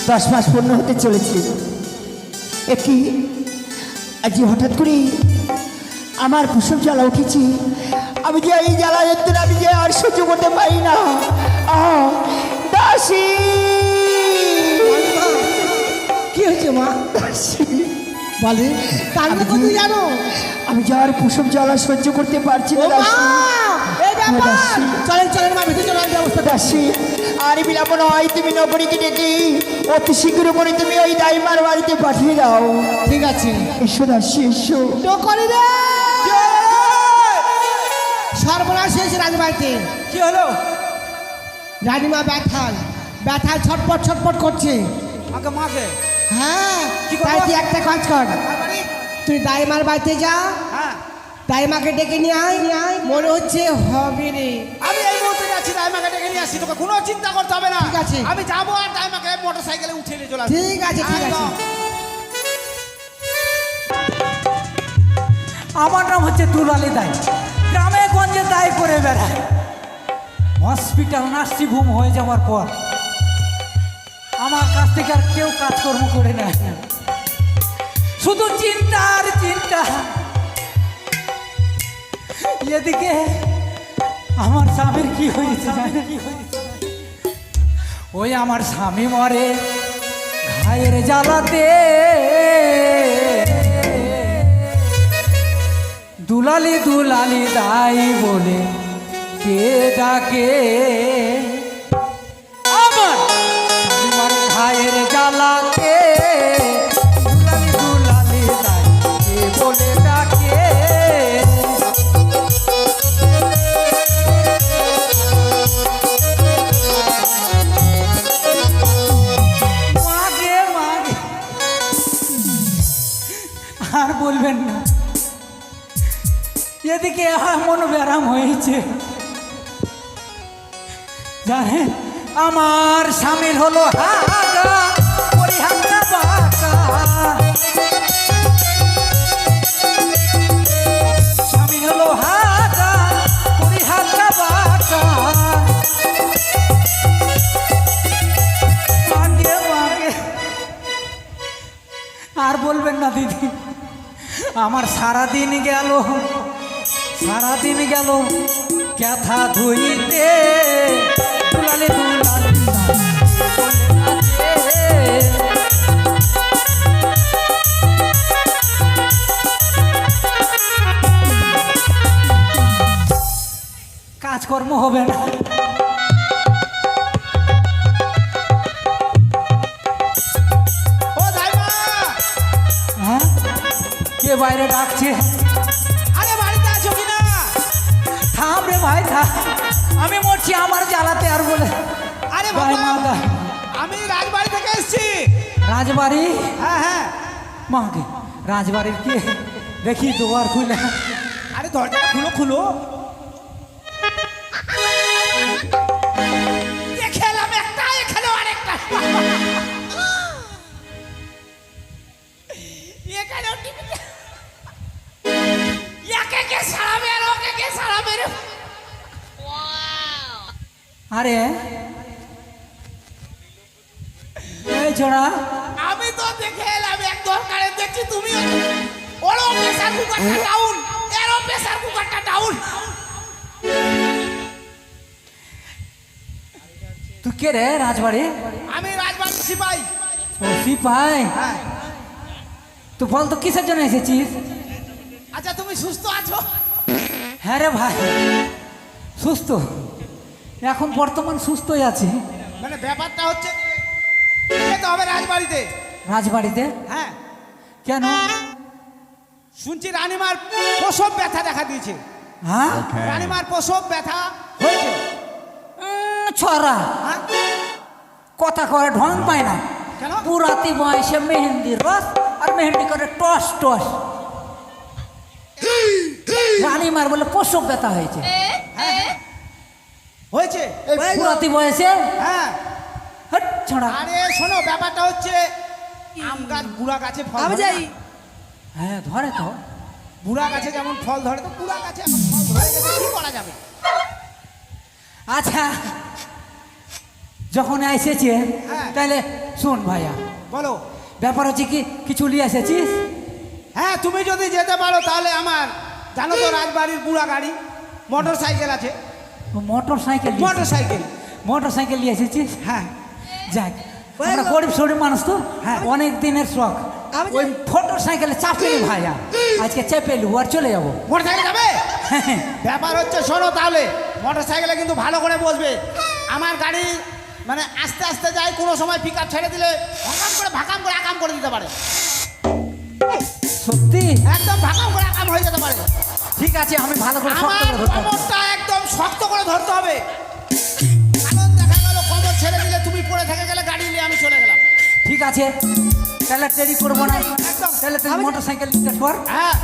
10 মাস পূর্ণ হতে চলেছে। একটি আজ হঠাৎ করে আমার প্রসব জ্বালা উঠেছি। আমি যে এই জ্বালা যন্ত্রণা আমি যে আর সহ্য করতে পারি না। দাসী, কি হয়েছে মা? দাসী বলে কান্না করতে জানো? আমি যে আর প্রসব জ্বালা সহ্য করতে পারছি না। দাসী, চলেন চলেন মা, ভিতরে চলার ব্যবস্থা। দাসী, আর বিলম্ব নয়, তুমি নগরীকে ডেকে অতি শীঘ্র করে তুমি ওই দাইমার বাড়িতে পাঠিয়ে দাও। ঠিক আছে, এসো দাসী, এসো। তো করে রে। সর্বনাশ হয়েছে রাজবাড়িতে। কি হলো? রানীমা ব্যথায় ব্যথায় ছটপট ছটপট করছে। আগে মাকে হ্যাঁ, কি করবো? তাই তুই একটা কাজ কর, তুই দাইমার বাড়িতে যা, হ্যাঁ, দাইমাকে ডেকে নিয়ে আয়। মনে হচ্ছে হবে রে। আমি এই মুহূর্তে যাচ্ছি, দাইমাকে ডেকে নিয়ে আসছি, তোকে কোনো চিন্তা করতে হবে না। ঠিক আছে। আমি যাবো আর দাইমাকে মোটর সাইকেলে উঠে নিয়ে চলে আসবো। ঠিক আছে, ঠিক আছে। আমার নাম হচ্ছে দুলালি দাই, গ্রামে গঞ্জে দায় করে বেড়ায়। হসপিটাল নার্সিংহোম হয়ে যাওয়ার পর আমার কাছ থেকে আর কেউ কাজকর্ম করে নেয় না, শুধু চিন্তা আর চিন্তা। এদিকে আমার স্বামীর কি হয়েছে জানে? ওই আমার স্বামী মরে ঘায়ের জ্বালাতে। দুলালি দুলালি দাই বলে কে ডাকে আমার স্বামী মরে ঘায়ের জ্বালাতে। দুলালি দুলালি দাই কে বলে ডাকে। মাগে মাগে আর বলবেন না, এদিকে এমন ব্যারাম হয়েছে জানেন, আমার স্বামীর হলো হাগা পরিহাগা বাঁকা। স্বামীর হলো হাগা পরিহাগা বাঁকা। মাগে মাগে আর বলবেন না দিদি, আমার সারাদিন গেল ক্যাথা ধুইতে। দুলালি দুলালি বলে নাচে। কাজকর্ম হবে না। ও দাইমা, হ্যাঁ, কে বাইরে ডাকছে? আরে বাড়িতে আছো কিনা? থাম রে ভাই থাম, আমি মরছি আমার জ্বালাতে। আর বলে আরে ভাই বাবা, মাদা, আমি রাজবাড়ি থেকে এসেছি। রাজবাড়ি? হ্যাঁ হ্যাঁ, মাকে রাজবাড়ির কে দেখি দুয়ার খুলে। আরে দরজাটা খুলো খুলো। দেখে এলাম একটা, এখানে আরেকটা। এখানেও টিভি, একে কে সারাবে আর ওকে কে সারাবে রে? আরে এই ছোড়া, আমি তো দেখে এলাম এক দরকারে, দেখছি তুমি ওরও প্রেসার কুকারটা ডাউন, এরও প্রেসার কুকারটা ডাউন। তুই কে রে রাজবাড়ি? আমি রাজবাড়ি সিপাই। ও সিপাই, হ্যাঁ, তো বল তো কিসের জন্য এসেছিস? আচ্ছা তুমি সুস্থ আছো? হ্যাঁ রে ভাই, সুস্থ, এখন বর্তমান সুস্থই আছি। মানে ব্যাপারটা হচ্ছে যেতে হবে রাজবাড়িতে। রাজবাড়িতে? হ্যাঁ, কেন? শুনছি রানীমার প্রসব ব্যথা দেখা দিয়েছে। হ্যাঁ, রানীমার প্রসব ব্যথা হয়েছে। ছড়া হ্যাঁ? কথা করে ঢং পায় না। কেন? পুরাতি বয়সে মেহেন্দির রস আর মেহেন্দি করে টস টস। রানীমার বলে প্রসব ব্যথা হয়েছে। হয়েছে? পুরাতি বয়সে? হ্যাঁ। হট ছড়া। আরে শোনো, ব্যাপারটা হচ্ছে আম গাছ বুড়া গাছে ফল আমি ধরে যাই। না? হ্যাঁ ধরে তো। বুড়া গাছে যেমন ফল ধরে, তো বুড়া গাছে এখন ফল ধরে গেছে, কি করা যাবে? আচ্ছা, যখন এসেছে হ্যাঁ। তাহলে শোন ভাইয়া, বলো। ব্যাপার হচ্ছে কি, কিছু নিয়ে এসেছিস? হ্যাঁ, তুমি যদি যেতে পারো তাহলে আমার, জানো তো রাজবাড়ির বুড়া গাড়ি, মোটর সাইকেল আছে। Motor cycle? মোটর সাইকেল নিয়ে এসেছিস? হ্যাঁ। যাক, আমরা গরিব সরিব মানুষ তো, হ্যাঁ। অনেক দিনের শখ। ওই মোটর সাইকেলে চাপেলি ভাইয়া, আজকে চেপেলু আর চলে যাবো। মোটর সাইকেল যাবে? ব্যাপার হচ্ছে শোনো, তাহলে মোটর সাইকেলে কিন্তু ভালো করে বসবে। আমার গাড়ি মানে আস্তে আস্তে যায়, কোনো সময় পিক আপ ছেড়ে দিলে ভাকাম করে আকাম করে দিতে পারে। সত্যি? একদম ভাকাম করে আকাম হয়ে যেতে পারে। ঠিক আছে, আমি ভালো করে শক্ত আমার করে ধরতে পারবো। কমরটা একদম শক্ত করে ধরতে হবে, কারণ দেখা গেল কমর ছেড়ে দিলে তুমি পড়ে থেকে গেলে গাড়ি নিয়ে আমি চলে গেলাম। ঠিক আছে, তাহলে দেরি করবো না একদম। তাহলে তুমি মোটর সাইকেল স্টার্ট কর। হ্যাঁ,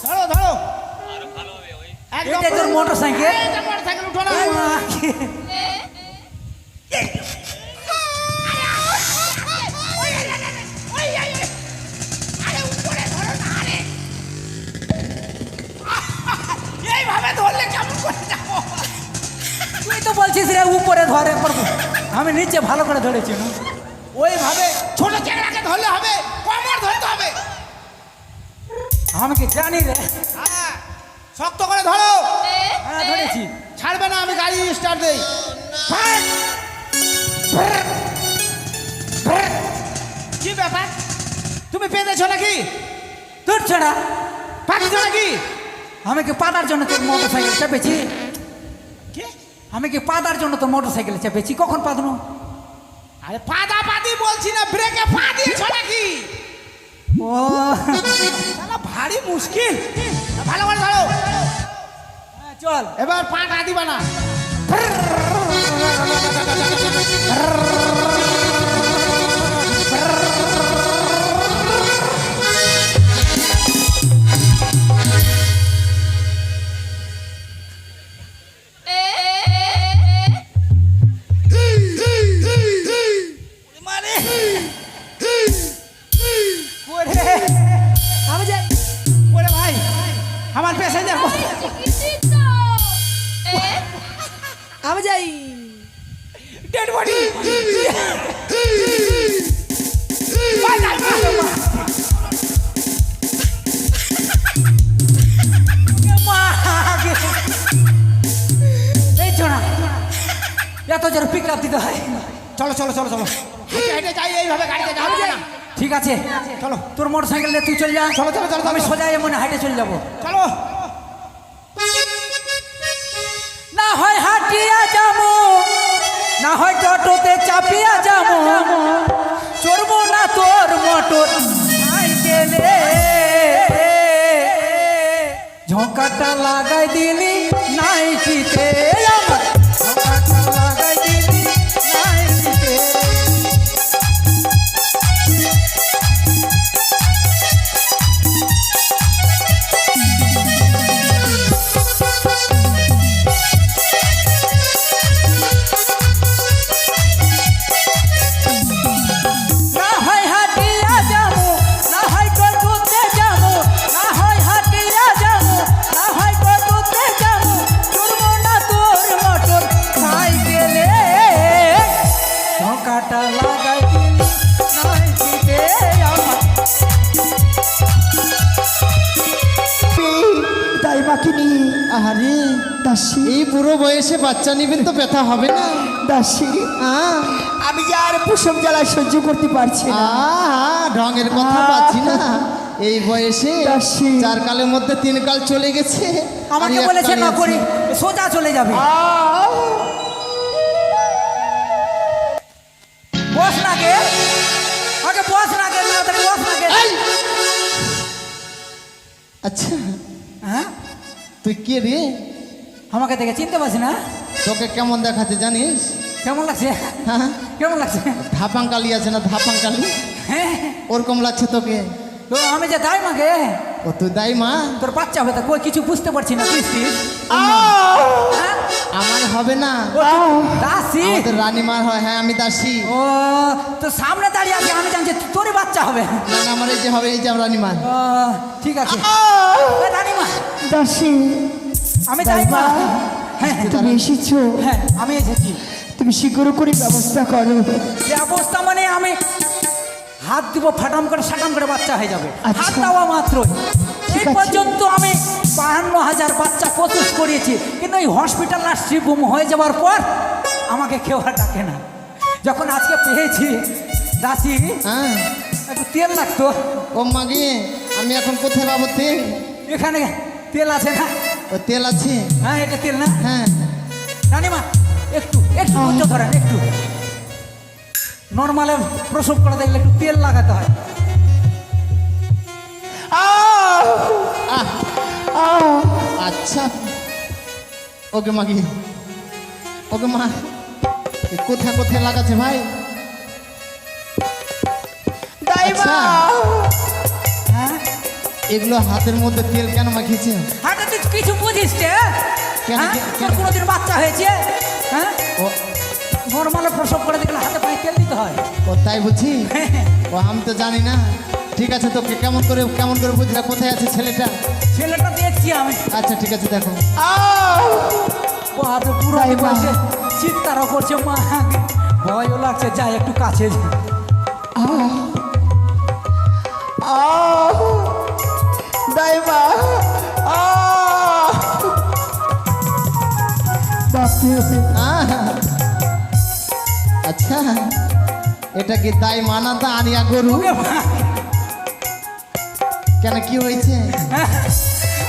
ধরো ধরো। এটাই তোর মোটর সাইকেল? মোটর সাইকেল উঠো না। এইভাবে ধরলে কেমন করে যাবো? তুই তো বলছিস রে উপরে ধরে করবো, আমি নিচে ভালো করে ধরেছি না। ওইভাবে ছোট চেংড়াকে ধরলে হবে, কমর ধরতে হবে। আমি কি জানি রে? হ্যাঁ, শক্ত করে ধরো। হ্যাঁ, ধরেছি। ছাড়বে না, আমি গাড়ি স্টার্ট দেই। কি ব্যাপার, তুমি পেতেছো নাকি? তোর ছাড়া পাঠিয়েছো নাকি? আমি কি পাতার জন্য তোর মোটর সাইকেল চেপেছি? কি? আমি কি পাতার জন্য তোর মোটর সাইকেলে চেপেছি? কখন পাতনো? আরে পাদা পাতি বলছি না, ব্রেকে পা দিয়েছো নাকি? ও শালা ভারী মুশকিল। ভালো করে ধরো। হ্যাঁ, চল। এবার পাটা দিবা না। মানে ওরে, আমি যাই। ওরে ভাই, আমার প্যাসেঞ্জার আমি যাই। Dead body. এই চোনা, এত জোরে পিক আপ দিতে হয়? চলো চলো চলো চলো, হেঁটে হেঁটে যাই, এইভাবে গাড়িতে যাবো না। ঠিক আছে, চলো তোর মোটর সাইকেল তুই চল যা। চলো চলো চলো, আমি চলো। সোজা এমন হাইটে চলে যাবো। চলো। না হয় হাঁটিয়া যাবো, না হয় টোটোতে চাপিয়া যাবো, চড়বো না তোর মোটর সাইকেলে। ঝোঁকাটা লাগাই দিলি নাইটিতে, আমার ঝোঁকাটা লাগাই দিলি নাইটিতে। না হয় হাঁটিয়া যাবো, না হয় টোটোতে যাবো, না হয় হাঁটিয়া যাবো, না হয় টোটোতে যাবো, চড়বো না তোর মোটর সাইকেলে। ঝোঁকাটা লাগাই দিলি নাইটিতে আমার। তাই বাকি নিয়ে আরে দাসী, এই বুড়ো বয়সে বাচ্চা নিবেন তো ব্যথা হবে না? দাসী, আমি যে আর প্রসব জ্বালা সহ্য করতে পারছি না। ঢঙের কথা পাচ্ছি না। এই বয়সে দাসী। 4 কালের মধ্যে 3 কাল চলে গেছে। আমাকে আর এক বলেছে কালই না আছে। করি, সোজা চলে যাবে। বস না গে, আগে বস না গে, না তাহলে বস না গে। আচ্ছা, হ্যাঁ, তুই কে রে? আমাকে দেখে চিনতে পারছি না? তোকে কেমন দেখাচ্ছে জানিস? কেমন লাগছে? হ্যাঁ, কেমন লাগছে? ধাপাঙ্কালি আছে না, ধাপাঙ্কালি, হ্যাঁ, ওরকম লাগছে তোকে। তো আমি যে দাই মাগে, ও তুই দাই মা? তোর বাচ্চা হবে, তা কই কিছু বুঝতে পারছি না। প্লিজ আমার হবে না, দাসি। আমাদের রানীমার হয়। হ্যাঁ, আমি দাসী। ও তো সামনে দাঁড়িয়ে আছে, আমি জানছি তোরই বাচ্চা হবে। না না, আমার এই যে হবে, এই যে রানীমার। ও, ঠিক আছে। এ, রানীমা, দাসী, আমি দাই মা। হ্যাঁ তুমি এসেছো, হ্যাঁ, আমি এসেছি। তুমি শীঘ্র করে ব্যবস্থা করো। ব্যবস্থা মানে আমি হাত দিব ফাটাম করে সাটাম করে বাচ্চা হয়ে যাবে। আচ্ছা। হাত দেওয়া মাত্রই ঠিক এই আছে। পর্যন্ত আমি 52,000 বাচ্চা প্রসেস করিয়েছি, কিন্তু এই হসপিটাল নার্সিং হোম হয়ে যাওয়ার পর আমাকে কেউ আর ডাকে না। যখন আজকে পেয়েছি দাসি, হ্যাঁ একটু তেল লাগতো। ও মাগি, আমি এখন কোথায় পাবো তেল? এখানে তেল আছে না? ও তেল আছে? হ্যাঁ, এটা তেল না? হ্যাঁ। রানিমা একটু একটু ধৈর্য ধরেন, একটু নর্মালে প্রসব করে দেখলে একটু তেল লাগাতে হয়। আহ! আহ, আহ! আচ্ছা। ওকে মাগি, ওকে মা, এ কোথায় কোথায় লাগাচ্ছে ভাই? দাইমা! হ্যাঁ, এগুলো হাতের মধ্যে তেল কেন মাখিয়েছে? হাতে তুই কিছু বুঝিস রে? কেন, হ্যাঁ? কেন? তোর কোনোদিন বাচ্চা হয়েছে? হ্যাঁ, ও নর্মালে প্রসব করে দেখলে হাতে পায়ে তেল দিতে হয়। ও তাই বুঝি? ও আমি তো জানি না। ঠিক আছে, তোকে কেমন করে বুঝলা কোথায় আছে ছেলেটা? ছেলেটা দেখছি আমি। আচ্ছা ঠিক আছে, দেখো। আহ! বাপরে, পুরো তাই মা। বসে চিৎকারও করছে, মা ভয়ও লাগছে, যাই একটু কাছে যাই। আহ! আহ! দাইমা! আহ! বাপরে! আহ! আচ্ছা, এটা কি তাই মানা তা আনিয়া গরু? ওকে মা, কেন, কি হয়েছে?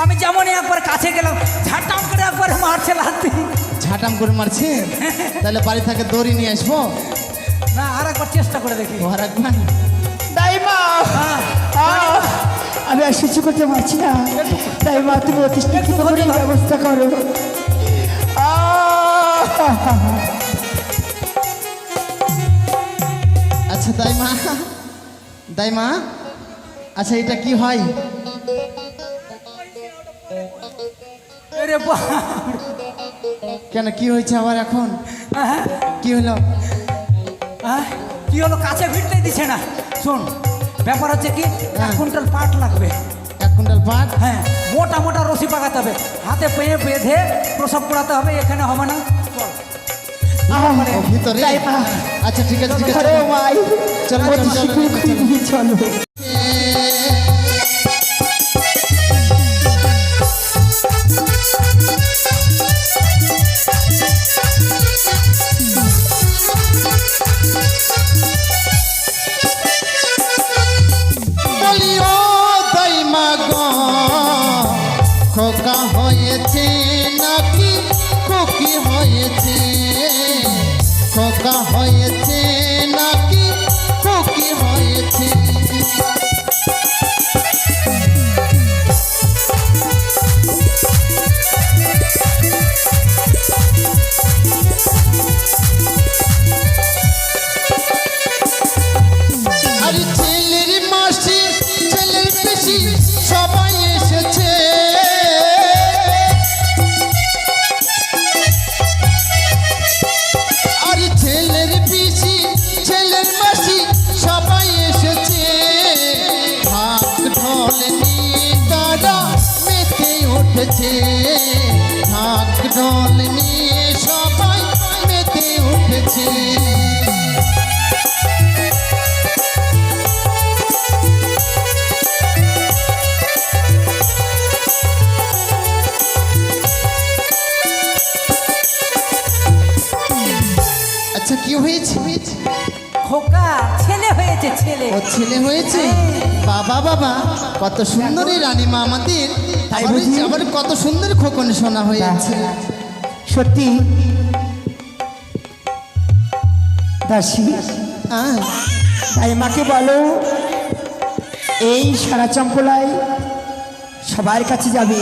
আমি যেমনই একবার কাছে গেলাম, ঝাঁটাম করে একবার মারছে লাথি। ঝাঁটাম করে মারছে? তাহলে বাড়ি থেকে দড়ি নিয়ে আসবো। না, আর একবার চেষ্টা করে দেখি। ও আর একবার। দাইমা! হ্যাঁ, আহ! আমি আর সহ্য করতে পারছি না। দাইমা, তুমি অতি শীঘ্র করে ব্যবস্থা করো। আহ! আচ্ছা দাইমা, দাইমা, আচ্ছা এটা কি হয়? আরে বাপ! কেন, কি হয়েছে আবার এখন? হ্যাঁ, কি হলো? হ্যাঁ, কি হলো, কাছে ভিড়তে দিছে না। শোন, ব্যাপার হচ্ছে কি, 1 কুইন্টাল পাট লাগবে। 1 কুইন্টাল পাট? হ্যাঁ, মোটা মোটা রশি পাকাতে হবে, হাতে পেয়ে বেঁধে প্রসব করাতে হবে। এখানে হবে না, চল। আহ! ও ভিতরে? দাইমা! আচ্ছা ঠিক আছে, ঠিক আছে। ঘরে মাই চলো, অতি চলো, চলো, শীঘ্র করে নিয়ে চলো। বলিও দাইমা গো, খোকা হয়েছে নাকি খুকি হয়েছে? খোকা হয়েছে নাকি খুকি হয়েছে? আরে ছেলের মাসি, ছেলের বেশি সবাই এসেছে। আরে ছেলের পিসি, ছেলের মাসি সবাই এসেছে। ঢাক ঢোল নিয়ে তারা মেতে উঠেছে। ঢাক ঢোল নিয়ে সবাই মেতে উঠেছে। আচ্ছা কি হয়েছে? খোকা ছেলে হয়েছে, ছেলে। ও ছেলে হয়েছে? বাবা বাবা, কত সুন্দরী রানীমা আমাদের। তাই আবার- বুঝি? আবার কত সুন্দর খোকন সোনা হয়েছে। সত্যি দাসী, হ্যাঁ, দাইমাকে বলো এই সারা চম্পলায় সবার কাছে যাবে,